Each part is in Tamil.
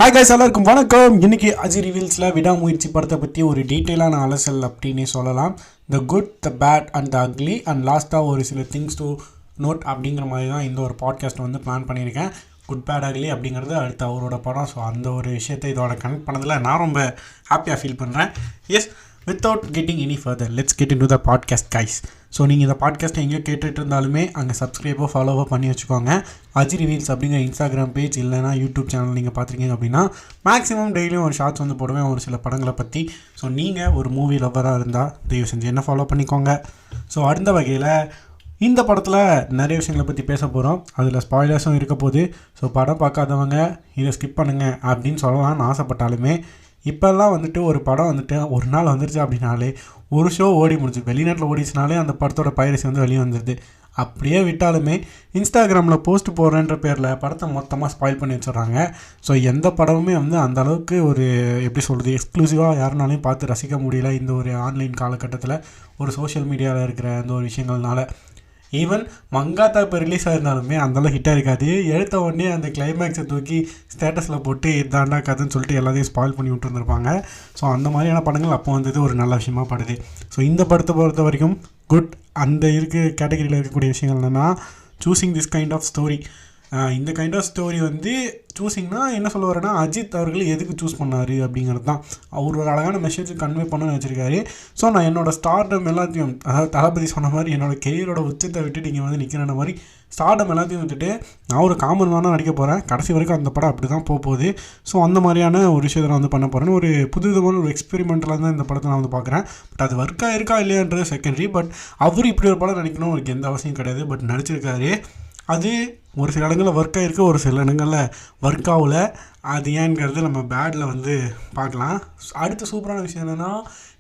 ஹாய் கைஸ், எல்லாருக்கும் வணக்கம். இன்னைக்கு அஜி ரிவீல்ஸில் விடாமுயற்சி படத்தை பற்றி ஒரு டீட்டெயிலான அலசல் அப்படின்னே சொல்லலாம். The good, the bad and the ugly and லாஸ்ட்டாக ஒரு சில திங்ஸ் டு நோட் அப்படிங்கிற மாதிரி தான் இந்த ஒரு பாட்காஸ்ட் வந்து பிளான் பண்ணியிருக்கேன். குட் பேட் அக்லி அப்படிங்கிறது அடுத்து அவரோட படம். ஸோ அந்த ஒரு விஷயத்தை இதோட கனெக்ட் பண்ணதில் நான் ரொம்ப ஹாப்பியாக ஃபீல் பண்ணுறேன். Yes, without getting any further let's get into the podcast guys. So நீங்கள் இந்த பாட்காஸ்ட்டை எங்கேயோ கேட்டுட்டு இருந்தாலுமே அங்கே சப்ஸ்கிரைபோ ஃபாலோவோ பண்ணி வச்சுக்கோங்க. அஜி ரிவீல்ஸ் அப்படிங்கிற இன்ஸ்டாகிராம் பேஜ் இல்லைனா யூடியூப் சேனல் நீங்கள் பார்த்துருக்கீங்க அப்படின்னா மேக்ஸிமம் டெய்லியும் ஒரு ஷார்ட்ஸ் வந்து போடுவேன் ஒரு சில படங்களை பற்றி. ஸோ நீங்கள் ஒரு மூவி லவ்வராக இருந்தால் தயவு செஞ்சு என்ன ஃபாலோ பண்ணிக்கோங்க. ஸோ அடுத்த வகையில் இந்த படத்தில் நிறைய விஷயங்களை பற்றி பேச போகிறோம். அதில் ஸ்பாய்லர்ஸும் இருக்க போகுது. ஸோ படம் பார்க்காதவங்க இதை ஸ்கிப் பண்ணுங்கள் அப்படின்னு சொல்லலாம்னு ஆசைப்பட்டாலுமே இப்போல்லாம் வந்துட்டு ஒரு படம் வந்துட்டு ஒரு நாள் வந்துருச்சு அப்படின்னாலே ஒரு ஷோ ஓடி முடிச்சு வெளிநாட்டில் ஓடிச்சுனாலே அந்த படத்தோட பைரசி வந்து வெளியே வந்துடுது. அப்படியே விட்டாலுமே இன்ஸ்டாகிராமில் போஸ்ட் போடுறேன்ற பேரில் படத்தை மொத்தமாக ஸ்பாயில் பண்ணி வச்சிடுறாங்க. ஸோ எந்த படமுமே வந்து அந்தளவுக்கு ஒரு எப்படி சொல்கிறது எக்ஸ்க்ளூசிவாக யாருனாலையும் பார்த்து ரசிக்க முடியல இந்த ஒரு ஆன்லைன் காலகட்டத்தில், ஒரு சோஷியல் மீடியாவில் இருக்கிற அந்த ஒரு விஷயங்கள்னால. ஈவன் மங்காத்தா இப்போ ரிலீஸ் ஆகிருந்தாலுமே அந்தளவு ஹிட்டாக இருக்காது. எடுத்த உடனே அந்த கிளைமேக்ஸை தூக்கி ஸ்டேட்டஸில் போட்டு இதாண்டா கதைன்னு சொல்லிட்டு எல்லாத்தையும் ஸ்பாயில் பண்ணி விட்டுருந்துருப்பாங்க. ஸோ அந்த மாதிரியான படங்கள் அப்போ வந்தது ஒரு நல்ல விஷயமா படுது. ஸோ இந்த படத்தை பொறுத்த வரைக்கும் குட் அந்த கேட்டகரியில் இருக்கக்கூடிய விஷயங்கள் என்னென்னா choosing this kind of story. இந்த கைண்ட் ஆஃப் ஸ்டோரி வந்து சூஸிங்னா என்ன சொல்ல வரேன்னா அஜித் அவர்கள் எதுக்கு சூஸ் பண்ணார் அப்படிங்கிறது தான். அவர் ஒரு அழகான மெசேஜ் கன்வே பண்ணணும்னு வச்சுருக்காரு. ஸோ நான் என்னோடய ஸ்டார்டம் எல்லாத்தையும், அதாவது தளபதி சொன்ன மாதிரி என்னோடய கெரியரோட உச்சத்தை விட்டுட்டு இங்கே வந்து நிற்கிற மாதிரி ஸ்டார்டம் எல்லாத்தையும் விட்டுட்டு நான் ஒரு காமன் மேனாக நடிக்க போகிறேன். கடைசி வரைக்கும் அந்த படம் அப்படி தான் போகுது. ஸோ அந்த மாதிரியான ஒரு விஷயத்தை நான் வந்து பண்ண போகிறேன்னு ஒரு புதுவிதமான ஒரு எக்ஸ்பெரிமெண்ட்டில் தான் இந்த படத்தை நான் வந்து பார்க்குறேன். பட் அது ஒர்க்காக இருக்கா இல்லையான்றது செகண்டரி. பட் அவர் இப்படி ஒரு படம் நடிக்கணும் அவருக்கு எந்த அவசியம் கிடையாது. பட் நடிச்சிருக்காரு. அது ஒரு சில இடங்களில் ஒர்க் ஆகிருக்கு, ஒரு சில இடங்களில் ஒர்க் ஆகல. அது ஏன்ங்கிறது நம்ம பேடில் வந்து பார்க்கலாம். அடுத்த சூப்பரான விஷயம் என்னென்னா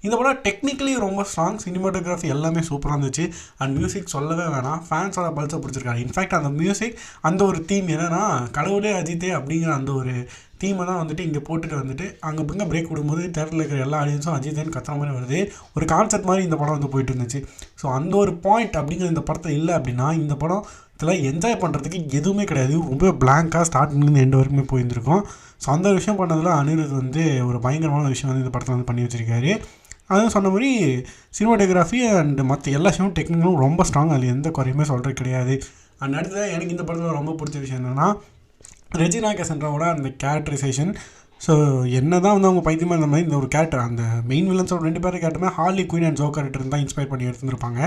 இந்த படம் டெக்னிக்கலி ரொம்ப ஸ்ட்ராங், சினிமாட்டோகிராஃபி எல்லாமே சூப்பராக இருந்துச்சு. அண்ட் மியூசிக் சொல்லவே வேணாம், ஃபேன்ஸோட பல்ஸை பிடிச்சிருக்காரு. இன்ஃபேக்ட் அந்த மியூசிக் அந்த ஒரு தீம் என்னென்னா கடவுளே அஜித்தே அப்படிங்கிற அந்த ஒரு தீமை தான் வந்துட்டு இங்கே போட்டுட்டு வந்துட்டு அங்கே இங்கே பிரேக் விடும்போது தேட்டரில் இருக்கிற எல்லா ஆடியன்ஸும் அஜித்தேன்னு கத்துற மாதிரி வருது. ஒரு கான்செப்ட் மாதிரி இந்த படம் வந்து போயிட்டு இருந்துச்சு. ஸோ அந்த ஒரு பாயிண்ட் அப்படிங்கிற இந்த படத்தை இல்லை அப்படின்னா இந்த படம் இதில் என்ஜாய் பண்ணுறதுக்கு எதுவுமே கிடையாது. ரொம்ப பிளாங்காக ஸ்டார்டிங்லேருந்து எண்டு வரைக்குமே போயிருந்துருக்கோம். ஸோ அந்த விஷயம் பண்ணதில் அனிருத் வந்து ஒரு பயங்கரமான விஷயம் வந்து இந்த படத்தில் வந்து பண்ணி வச்சுருக்காரு. அதுவும் சொன்ன மாதிரி சினிமாட்டோகிராஃபி அண்ட் மற்ற எல்லா விஷயமும் டெக்னிக்கலும் ரொம்ப ஸ்ட்ராங், அதில் எந்த குறையுமே சொல்கிறது கிடையாது. அண்ட் அடுத்தது எனக்கு இந்த படத்தில் ரொம்ப பிடிச்ச விஷயம் என்னென்னா ரெஜினா கேசன்ட்ராவோட அந்த கேரக்டரைசேஷன். ஸோ என்ன தான் வந்து அவங்க பைத்தியமாக இருந்த மாதிரி இந்த ஒரு கேரக்டர், அந்த மெயின் வில்லன்ஸோட 2 பேரும் கேரக்டருமே ஹார்லி குயின் அண்ட் ஜோக்கர் தான் இன்ஸ்பயர் பண்ணி எடுத்துருப்பாங்க.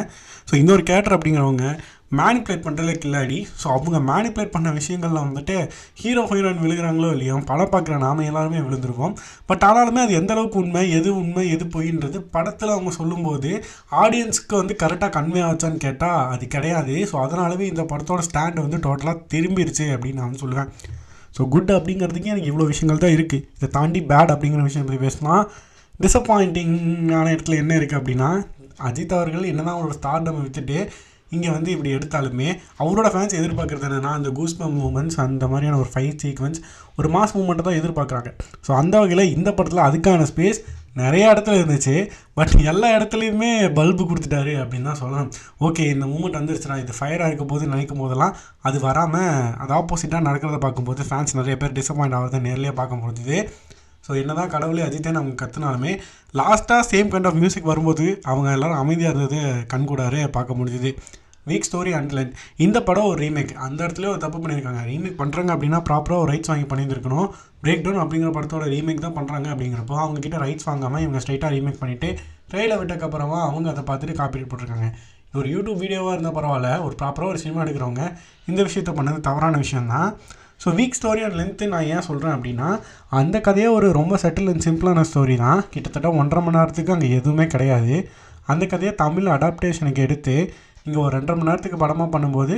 ஸோ இந்த ஒரு கேரக்டர் அப்படிங்கிறவங்க மேனிப்புலேட் பண்ணுறதுல கில்லாடி. ஸோ அவங்க மேனிப்புலேட் பண்ண விஷயங்களில் வந்துட்டு ஹீரோ ஹீரோயின் விழுகிறாங்களோ இல்லையோ படம் பார்க்குற நாம எல்லாருமே விழுந்திருக்கோம். பட் ஆனாலுமே அது எந்த அளவுக்கு உண்மை எது பொய்ன்றது படத்தில் அவங்க சொல்லும்போது ஆடியன்ஸுக்கு வந்து கரெக்டாக கன்வே ஆச்சான்னு கேட்டால் அது கிடையாது. ஸோ அதனாலவே இந்த படத்தோட ஸ்டாண்ட் வந்து டோட்டலாக திரும்பிடுச்சு அப்படின்னு நான் வந்து சொல்லுவேன். ஸோ குட் அப்படிங்கிறதுக்கு எனக்கு இவ்வளோ விஷயங்கள் தான் இருக்குது. இதை தாண்டி பேட் அப்படிங்கிற விஷயம் பற்றி பேசினா டிசப்பாயிண்டிங்கான இடத்துல என்ன இருக்குது அப்படின்னா அஜித் அவர்கள் என்ன தான் அவரோட ஸ்டார்டம் விட்டுட்டு இங்கே வந்து இப்படி எடுத்தாலுமே அவரோட ஃபேன்ஸ் எதிர்பார்க்குறது என்னென்னா அந்த கூஸ்பம் மூமெண்ட்ஸ், அந்த மாதிரியான ஒரு ஃபைட் சீக்வன்ஸ், ஒரு மாஸ் மூமெண்ட்டை தான் எதிர்பார்க்குறாங்க. ஸோ அந்த வகையில் இந்த படத்தில் அதுக்கான ஸ்பேஸ் நிறைய இடத்துல இருந்துச்சு. பட் எல்லா இடத்துலையுமே பல்பு கொடுத்துட்டாரு அப்படின்னு தான் சொல்லணும். ஓகே, இந்த மூமெண்ட் வந்துருச்சுனா இது ஃபயராக இருக்க போது நினைக்கும் போதெல்லாம் அது வராமல் அது ஆப்போசிட்டாக நடக்கிறத பார்க்கும்போது ஃபேன்ஸ் நிறைய பேர் டிசப்பாயிண்ட் ஆகிறத நேர்லேயே பார்க்க முடிஞ்சுது. ஸோ என்ன தான் கடவுளே அஜித்தேன்னு அவங்க கற்றுனாலுமே லாஸ்ட்டாக சேம் கைண்ட் ஆஃப் மியூசிக் வரும்போது அவங்க எல்லோரும் அமைதியாக இருந்தது கண்கூடாரு பார்க்க முடிஞ்சுது. Week story and length. இந்த படம் ஒரு ரீமேக், அந்த இடத்துல ஒரு தப்பு பண்ணியிருக்காங்க. ரீமேக் பண்ணுறாங்க அப்படின்னா ப்ராப்பராக ஒரு ரைட்ஸ் வாங்கி பண்ணியிருந்துருக்கணும். பிரேக் டவுன் அப்படிங்கிற படத்தோட ரீமேக் தான் பண்ணுறாங்க அப்படிங்கிறப்போ அவங்கக்கிட்ட ரைட்ஸ் வாங்காமல் இவங்க ஸ்ட்ரைட்டாக ரீமேக் பண்ணிவிட்டு ட்ரெயிலை விட்டக்கப்புறமா அவங்க அதை பார்த்துட்டு காப்பி போட்டிருக்காங்க. ஒரு யூடியூப் வீடியோவாக இருந்தால் பரவாயில்ல, ஒரு ப்ராப்பராக ஒரு சினிமா எடுக்கிறவங்க இந்த விஷயத்த பண்ணது தவறான விஷயந்தான். So week story and length நான் ஏன் சொல்கிறேன் அப்படின்னா அந்த கதையே ஒரு ரொம்ப செட்டில் அண்ட் சிம்பிளான ஸ்டோரி தான். கிட்டத்தட்ட 1.5 மணி நேரத்துக்கு அங்கே எதுவுமே கிடையாது. அந்த கதையை தமிழ் அடாப்டேஷனுக்கு எடுத்து இங்கே ஒரு 2.5 மணி நேரத்துக்கு படமாக பண்ணும்போது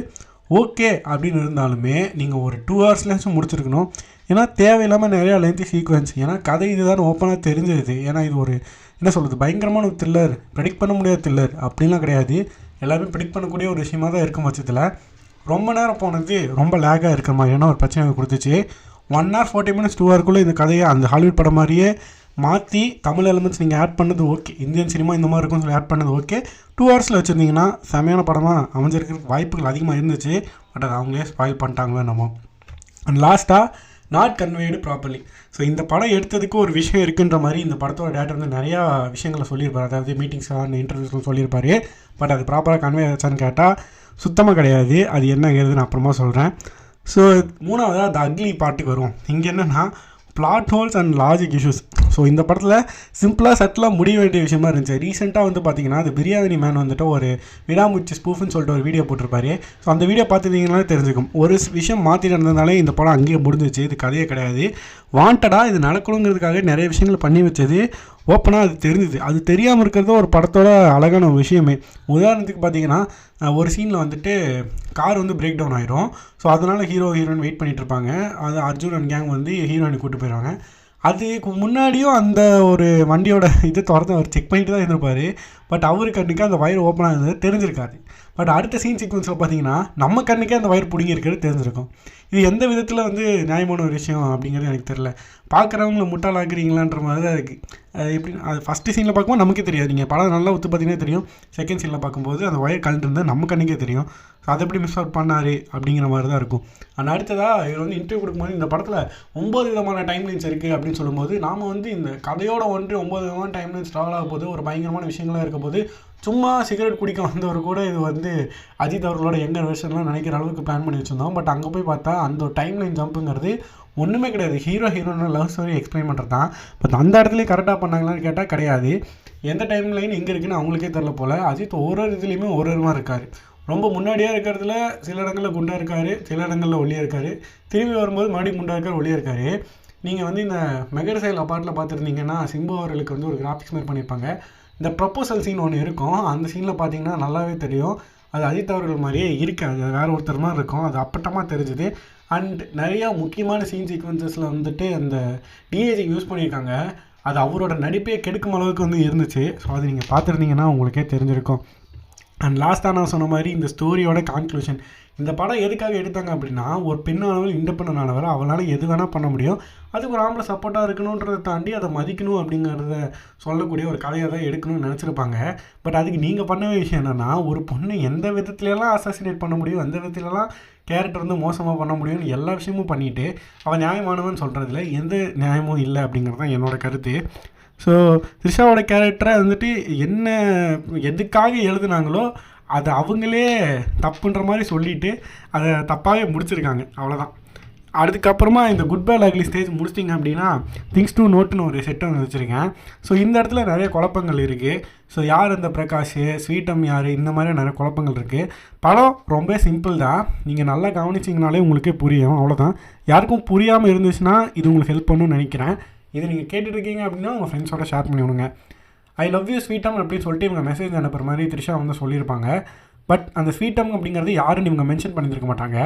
ஓகே அப்படின்னு இருந்தாலுமே நீங்கள் ஒரு 2 ஹவர்ஸ்லேயும் முடிச்சிருக்கணும். ஏன்னா தேவையில்லாமல் நிறையா லென்த்தி சீக்வன்ஸ். ஏன்னா கதை இதுதான் ஓப்பனாக தெரிஞ்சிருது. ஏன்னா இது ஒரு என்ன சொல்கிறது பயங்கரமான ஒரு த்ரில்லர், ப்ரெடிக்ட் பண்ண முடியாத த்ரில்லர் அப்படின்லாம் கிடையாது. எல்லாருமே ப்ரெடிக்ட் பண்ணக்கூடிய ஒரு விஷயமாக தான் இருக்கும் பட்சத்தில் ரொம்ப நேரம் போனது ரொம்ப லேக்காக இருக்கிற மாதிரியான ஒரு பிரச்சனை கொடுத்துச்சு. 1 hour 40 minutes 2 hourக்குள்ளே இந்த கதையை அந்த ஹாலிவுட் படம் மாதிரியே மாற்றி தமிழ் எலிமெண்ட்ஸ் நீங்கள் ஆட் பண்ணது ஓகே, இந்தியன் சினிமா இந்த மாதிரி இருக்கும்னு சொல்லி ஆட் பண்ணது ஓகே. 2 ஹவர்ஸில் வச்சுருந்தீங்கன்னா செமையான படமாக அமைஞ்சிருக்கிறதுக்கு வாய்ப்புகள் அதிகமாக இருந்துச்சு. பட் அது அவங்களே ஸ்பாயில் பண்ணிட்டாங்களோ நம்ம. அண்ட் லாஸ்ட்டாக நாட் கன்வேடு ப்ராப்பர்லி. ஸோ இந்த படம் எடுத்ததுக்கு ஒரு விஷயம் இருக்குன்ற மாதிரி இந்த படத்தோட டேரக்டர் வந்து நிறையா விஷயங்களை சொல்லியிருப்பார். அதாவது மீட்டிங்ஸ் இன்டர்வியூஸ்லாம் சொல்லியிருப்பார். பட் அது ப்ராப்பராக கன்வே ஆச்சான்னு கேட்டால் சுத்தமாக கிடையாது. அது என்னங்கிறது நான் அப்புறமா சொல்கிறேன். ஸோ மூணாவதாக த அக்லி பாட்டுக்கு வரும். இங்கே என்னென்னா plot holes and logic issues. So இந்த படத்தில் சிம்பிளாக செட்டிலாக முடிய வேண்டிய விஷயமா இருந்துச்சு. ரீசெண்டாக வந்து பார்த்தீங்கன்னா அது பிரியாணி மேன் வந்துட்டு ஒரு விடாமுயற்சி ஸ்பூஃப்னு சொல்லிட்டு ஒரு வீடியோ போட்டிருப்பாரு. ஸோ அந்த வீடியோ பார்த்துட்டிங்கனாலே தெரிஞ்சுக்கும். ஒரு விஷயம் மாற்றிட்டு இருந்ததுனாலே இந்த படம் அங்கேயே முடிஞ்சிச்சு. இது கதையே கிடையாது. வாண்டடாக இது நடக்கணுங்கிறதுக்காக நிறைய விஷயங்கள் பண்ணி வச்சது ஓப்பனாக அது தெரிஞ்சுது. அது தெரியாமல் இருக்கிறது ஒரு படத்தோட அழகான ஒரு விஷயமே. உதாரணத்துக்கு பார்த்தீங்கன்னா ஒரு சீனில் வந்துட்டு கார் வந்து பிரேக் டவுன் ஆகிரும். ஸோ அதனால் ஹீரோயின் வெயிட் பண்ணிகிட்டு இருப்பாங்க. அது அர்ஜுன் அண்ட் கேங் வந்து ஹீரோயினை கூப்பிட்டு போயிடுவாங்க. அதுக்கு முன்னாடியும் அந்த ஒரு வண்டியோட இது திறந்து அவர் செக் பண்ணிட்டு தான் இருந்திருப்பார். பட் அவர் கண்ணுக்கு அந்த வயர் ஓப்பனாக இருந்தது தெரிஞ்சிருக்காது. பட் அடுத்த சீன் சீக்வன்ஸில் பார்த்தீங்கன்னா நம்ம கண்ணுக்கே அந்த வயர் பிடிங்கிருக்கிறது தெரிஞ்சிருக்கும். இது எந்த விதத்தில் வந்து நியாயமான ஒரு விஷயம் அப்படிங்கிறது எனக்கு தெரில. பார்க்குறவங்கள முட்டாளாக்குறீங்களான்ற மாதிரி தான் இருக்குது. எப்படி அது ஃபஸ்ட்டு சீனில் பார்க்கும்போது நமக்கே தெரியாது. நீங்கள் படம் நல்லா ஒத்து பார்த்தீங்கன்னா தெரியும். செகண்ட் சீனில் பார்க்கும்போது அந்த ஒயர் கலந்துருந்தால் நம்ம கண்ணுக்கே தெரியும். ஸோ அதை எப்படி மிஸ் அவுட் பண்ணார் அப்படிங்கிற மாதிரி தான் இருக்கும். ஆனால் அடுத்ததாக இவர் வந்து இன்டர்வியூ கொடுக்கும்போது இந்த படத்தில் 9 விதமான டைம்லைன்ஸ் இருக்குது அப்படின்னு சொல்லும்போது நாம் வந்து இந்த கதையோட ஒன்று 9 விதமான டைம்லைன்ஸ் ட்ராவல் ஆக போது ஒரு பயங்கரமான விஷயங்களாக இருக்க போது சும்மா சிகரெட் குடிக்க வந்தவர் கூட இது வந்து அஜித் அவர்களோட யங்கர் வெர்ஷன்லாம் நினைக்கிற அளவுக்கு பிளான் பண்ணி வச்சுருந்தோம். பட் அங்கே போய் பார்த்தா அந்த டைம்லைன் ஜம்ப்புங்கிறது ஒன்றுமே கிடையாது. ஹீரோயின் லவ் ஸ்டோரி எக்ஸ்பிளைன் பண்ணுறது தான். பட் அந்த இடத்துலையும் கரெக்டாக பண்ணாங்களான்னு கேட்டால் கிடையாது. எந்த டைம் லைன் எங்கே இருக்குன்னு அவங்களுக்கே தெரில போல். அஜித் ஒரு இதுலேயுமே ஒரு மாதிரி இருக்கார். ரொம்ப முன்னாடியாக இருக்கிறதுல சில இடங்களில் குண்டாக இருக்கார், சில இடங்களில் ஒல்லியாக இருக்கார். திரும்பி வரும்போது மறுபடியும் குண்டாக இருக்கார், ஒல்லியாக இருக்கார். நீங்கள் வந்து இந்த மெகர் சைல் அப்பார்ட்டில் பார்த்துருந்தீங்கன்னா சிம்பு அவர்களுக்கு வந்து ஒரு கிராஃபிக்ஸ் மாதிரி பண்ணியிருப்பாங்க. இந்த ப்ரப்போசல் சீன் ஒன்று இருக்கும். அந்த சீனில் பார்த்தீங்கன்னா நல்லாவே தெரியும் அது அஜித் அவர்கள் மாதிரியே இருக்காது. அது வேறு ஒருத்தர் மாதிரி இருக்கும். அது அப்பட்டமாக தெரிஞ்சுது. அண்ட் நிறையா முக்கியமான சீன் சீக்வன்சஸில் வந்துட்டு அந்த டிஏஜி யூஸ் பண்ணியிருக்காங்க. அது அவரோட நடிப்பே கெடுக்கும் அளவுக்கு வந்து இருந்துச்சு. ஸோ அது நீங்கள் பார்த்துருந்தீங்கன்னா உங்களுக்கே தெரிஞ்சிருக்கும். அண்ட் லாஸ்ட்டாக நான் சொன்ன மாதிரி இந்த ஸ்டோரியோட கான்க்ளூஷன். இந்த படம் எதுக்காக எடுத்தாங்க அப்படின்னா ஒரு பெண்ணானவள் இண்டிபெண்டன்ட் ஆனவர், அவளால் எது வேணால் பண்ண முடியும், அதுக்கு ஒரு ஆம்பளை சப்போர்ட்டாக இருக்கணுன்றதை தாண்டி அதை மதிக்கணும் அப்படிங்கிறத சொல்லக்கூடிய ஒரு கதையை தான் எடுக்கணும்னு நினச்சிருப்பாங்க. பட் அதுக்கு நீங்கள் பண்ண விஷயம் என்னென்னா ஒரு பொண்ணு எந்த விதத்துலலாம் அசாசினேட் பண்ண முடியும், எந்த விதத்துலலாம் கேரக்டர் வந்து மோசமாக பண்ண முடியும்னு எல்லா விஷயமும் பண்ணிவிட்டு அவன் நியாயமானவன் சொல்கிறதுல எந்த நியாயமும் இல்லை அப்படிங்கிறது தான் என்னோடய கருத்து. ஸோ த்ரிஷாவோட கேரக்டரை வந்துட்டு என்ன எதுக்காக எழுதுனாங்களோ அதை அவங்களே தப்புன்ற மாதிரி சொல்லிவிட்டு அதை தப்பாகவே முடிச்சிருக்காங்க. அவ்வளோதான். அதுக்கப்புறமா இந்த குட் பை அக்லி ஸ்டேஜ் முடிச்சிட்டிங்க அப்படின்னா திங்ஸ் டு நோட்டுன்னு ஒரு செட்டை வந்து வச்சுருக்கேன். ஸோ இந்த இடத்துல நிறைய குழப்பங்கள் இருக்குது. ஸோ யார் இந்த பிரகாஷ், ஸ்வீட்டம் யார், இந்த மாதிரி நிறைய குழப்பங்கள் இருக்குது. படம் ரொம்ப சிம்பிள் தான். நீங்கள் நல்லா கவனிச்சிங்கனாலே உங்களுக்கே புரியும். அவ்வளோதான். யாருக்கும் புரியாமல் இருந்துச்சுன்னா இது உங்களுக்கு ஹெல்ப் பண்ணணும்னு நினைக்கிறேன். இது நீங்கள் கேட்டுட்ருக்கீங்க அப்படின்னா உங்கள் ஃப்ரெண்ட்ஸோட ஷேர் பண்ணி விடுங்க. ஐ லவ் யூ ஸ்வீட்டம் அப்படின்னு சொல்லிட்டு இவங்க மெசேஜ் அனுப்புகிற மாதிரி த்ரிஷா வந்து சொல்லியிருப்பாங்க. பட் அந்த ஸ்வீட்டம் அப்படிங்கிறது யாருன்னு இவங்க மென்ஷன் பண்ணியிருக்க மாட்டாங்க.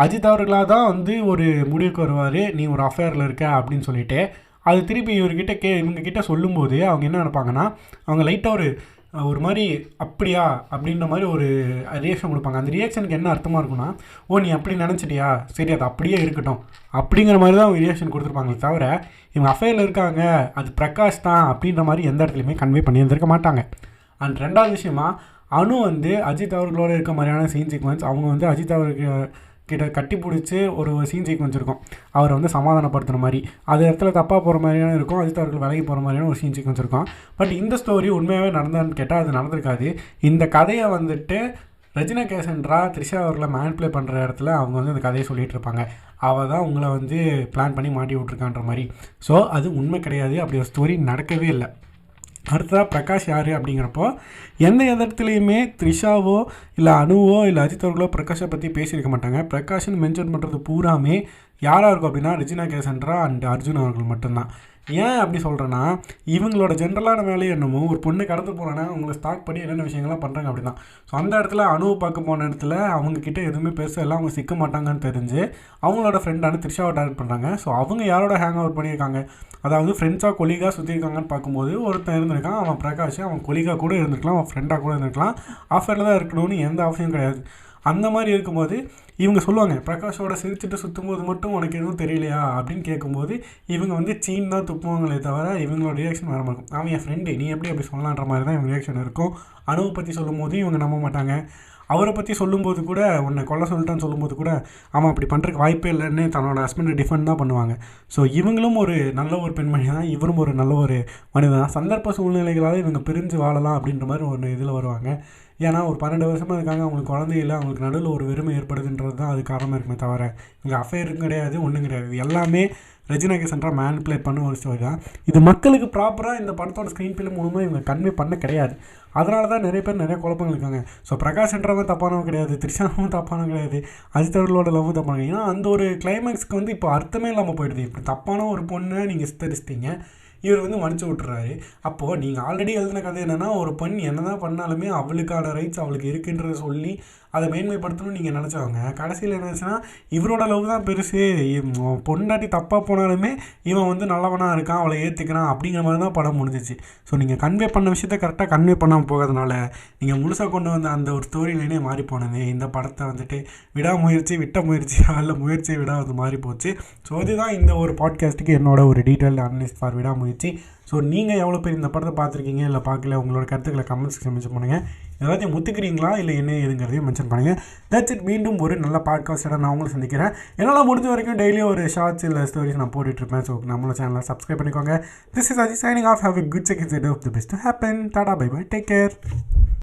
அஜித் அவர்களாக தான் வந்து ஒரு முடிவுக்கு வருவார், நீ ஒரு அஃபேரில் இருக்க அப்படின்னு சொல்லிட்டு. அது திருப்பி இவங்கக்கிட்ட சொல்லும்போது அவங்க என்ன நினைப்பாங்கன்னா அவங்க லைட்டாக ஒரு மாதிரி அப்படியா அப்படின்ற மாதிரி ஒரு ரியாக்ஷன் கொடுப்பாங்க. அந்த ரியாக்ஷனுக்கு என்ன அர்த்தமாக இருக்குன்னா, ஓ நீ அப்படி நினச்சிட்டியா, சரி அது அப்படியே இருக்கட்டும் அப்படிங்கிற மாதிரி தான் அவங்க ரியாக்ஷன் கொடுத்துருப்பாங்களே தவிர இவங்க அஃபேரில் இருக்காங்க அது பிரகாஷ் தான் அப்படின்ற மாதிரி எந்த இடத்துலையுமே கன்வே பண்ணி இருந்திருக்க மாட்டாங்க. அண்ட் ரெண்டாவது விஷயமா அனு வந்து அஜித் அவர்களோடு இருக்க மாதிரியான சீன் சீக்வன்ஸ் அவங்க வந்து அஜித் அவர்கிட்ட கட்டி பிடிச்சி ஒரு சீன் சீக்வன்ஸ் இருக்கும், அவரை வந்து சமாதானப்படுத்துகிற மாதிரி. அது இடத்துல தப்பாக போகிற மாதிரியான இருக்கும், அஜித் அவர்கள் விலகி போகிற மாதிரியான ஒரு சீன் சீக்வன்ஸ் இருக்கும். பட் இந்த ஸ்டோரி உண்மையாகவே நடந்தான்னு கேட்டால் அது நடந்திருக்காது. இந்த கதையை வந்துட்டு ரஜினா கேசன்ட்ரா த்ரிஷா அவர்களை மேன்ப்ளே பண்ணுற இடத்துல அவங்க வந்து அந்த கதையை சொல்லிகிட்டு இருப்பாங்க. அவள் தான் உங்களை வந்து பிளான் பண்ணி மாட்டி விட்ருக்கான்ற மாதிரி. ஸோ அது உண்மை கிடையாது. அப்படி ஒரு ஸ்டோரி நடக்கவே இல்லை. அடுத்ததாக பிரகாஷ் யார் அப்படிங்கிறப்போ எந்த இடத்துலையுமே த்ரிஷாவோ இல்லை அனுவோ இல்லை அஜித் அவர்களோ பிரகாஷை பற்றி பேசியிருக்க மாட்டாங்க. பிரகாஷ்னு மென்ஷன் பண்ணுறது பூராமே யாராக இருக்கும் அப்படின்னா ரெஜினா கேசன்ட்ரா அண்ட் அர்ஜுன் அவர்கள் மட்டும்தான். ஏன் அப்படி சொல்கிறேன்னா இவங்களோட ஜென்ரலான வேலையை என்னமோ ஒரு பொண்ணு கடந்து போகிறாங்கன்னா அவங்கள ஸ்டாக் பண்ணி என்னென்ன விஷயங்கள்லாம் பண்ணுறாங்க அப்படி தான். ஸோ அந்த இடத்துல அனுவை பார்க்க போன இடத்துல அவங்கக்கிட்ட எதுவுமே பேசலாம், அவங்க சிக்க மாட்டாங்கன்னு தெரிஞ்சு அவங்களோட ஃப்ரெண்டான த்ரிஷாவை டார்கெட் பண்ணுறாங்க. ஸோ அவங்க யாரோட ஹேங் அவுட் பண்ணியிருக்காங்க, அதாவது ஃப்ரெண்ட்ஸாக கொலிகாக சுற்றிருக்காங்கன்னு பார்க்கும்போது ஒருத்தன் இருந்திருக்கான், அவன் பிரகாஷ். அவன் கொலிகாக கூட இருந்திருக்கலாம், அவன் ஃப்ரெண்டாக கூட இருந்திருக்கலாம், ஆஃபரில் தான் இருக்கணும்னு எந்த அவசியம் கிடையாது. அந்த மாதிரி இருக்கும்போது இவங்க சொல்லுவாங்க பிரகாஷோட சிரிச்சுட்டு சுற்றும்போது மட்டும் உனக்கு எதுவும் தெரியலையா அப்படின்னு கேட்கும்போது இவங்க வந்து சீன் தான் துப்புவாங்களே தவிர இவங்களோட ரியாக்ஷன் வர இருக்கும். அவன் என் ஃப்ரெண்டு நீ எப்படி அப்படி சொல்லலான்ற மாதிரி தான் இவங்க ரியாக்ஷன் இருக்கும். அனுவை பற்றி சொல்லும் போது இவங்க நம்ப மாட்டாங்க. அவரை பற்றி சொல்லும்போது கூட உன்னை கொல்ல சொல்லிட்டான்னு சொல்லும்போது கூட அவன் அப்படி பண்ணுறதுக்கு வாய்ப்பே இல்லைன்னு தன்னோட ஹஸ்பண்டை டிஃபெண்ட் தான் பண்ணுவாங்க. ஸோ இவங்களும் ஒரு நல்ல ஒரு பெண்மணி தான், இவரும் ஒரு நல்ல ஒரு மனிதன் தான். சந்தர்ப்ப சூழ்நிலைகளால் இவங்க பிரிஞ்சு வாழலாம் அப்படின்ற மாதிரி ஒரு இதில் வருவாங்க. ஏன்னா ஒரு 12 வருஷமாக இருக்காங்க, அவங்களுக்கு குழந்தை இல்லை, அவங்களுக்கு நடுவில் ஒரு வெறுமை ஏற்படுதுன்றது தான் அது காரணமாக இருக்குமே தவிர இங்கே அஃபேரும் கிடையாது, ஒன்றும் கிடையாது. இது எல்லாமே ரெஜினா கேசன்ட்ரா மேனிப்புலேட் பண்ண ஒரு ஸ்டோரி தான். இது மக்களுக்கு ப்ராப்பராக இந்த படத்தோட ஸ்க்ரீன் பிளே மூலமாக இவங்க கன்வே பண்ண கிடையாது. அதனால தான் நிறைய பேர் நிறைய குழப்பங்கள் இருக்காங்க. ஸோ பிரகாஷ்ன்றவன் தப்பானவன் கிடையாது, த்ரிஷாவும் தப்பானவன் கிடையாது, அஜித் அவர்களோட லவ்வும் தப்பானவங்க. ஏன்னா அந்த ஒரு கிளைமேக்ஸ்க்கு வந்து இப்போ அர்த்தமே இல்லாமல் போயிடுது. இப்படி தப்பான ஒரு பொண்ணை நீங்கள் சித்தரிச்சிட்டீங்க, இவர் வந்து மன்னிச்சு விட்டுறாரு. அப்போது நீங்கள் ஆல்ரெடி எழுதின கதை என்னென்னா, ஒரு பெண் என்ன தான் பண்ணாலுமே அவளுக்கான ரைட்ஸ் அவளுக்கு இருக்குன்றதை சொல்லி அதை மேன்மைப்படுத்தணும்னு நீங்கள் நினச்சவங்க, கடைசியில் என்னாச்சுன்னா இவரோட லவ் தான் பெருசு, பொண்டாட்டி தப்பாக போனாலுமே இவன் வந்து நல்லவனாக இருக்கான், அவளை ஏற்றுக்கிறான் அப்படிங்கிற மாதிரி தான் படம் முடிஞ்சிச்சு. ஸோ நீங்கள் கன்வே பண்ண விஷயத்த கரெக்டாக கன்வே பண்ணாமல் போகிறதுனால நீங்கள் முழுசாக கொண்டு வந்த அந்த ஒரு ஸ்டோரி லைனே மாறி போனது. இந்த படத்தை வந்துட்டு விட்ட முயற்சி அல்ல முயற்சியை விடாது மாறி போச்சு. ஸோ அதுதான் இந்த ஒரு பாட்காஸ்ட்டுக்கு என்னோட ஒரு டீட்டெயில் அனலிஸ்ட் ஃபார் விடாமுயற்சி. ஸோ நீங்கள் எவ்வளோ பேர் இந்த படத்தை பார்த்துருக்கீங்க இல்லை பார்க்கல, உங்களோட கருத்துக்களை கமெண்ட்ஸ் மென்ஷன் பண்ணுங்கள். எல்லாத்தையும் முத்துக்கிறீங்களா இல்லை என்ன ஏதுங்கிறதையும் மென்ஷன் பண்ணுங்கள். That's it. மீண்டும் ஒரு நல்ல பாட்காஸ்ட்டோட நான் உங்களை சந்திக்கிறேன். என்னால் முடிஞ்ச வரைக்கும் டெய்லியும் ஒரு ஷார்ட்ஸ் இல்லை ஸ்டோரிஸ் நான் போட்டுட்ருப்பேன். ஸோ நம்மளோட சேனலை சப்ஸ்கிரைப் பண்ணிக்கோங்க. This is Aji signing off. Have a good second of the best to happen. Tata, bye bye, take care.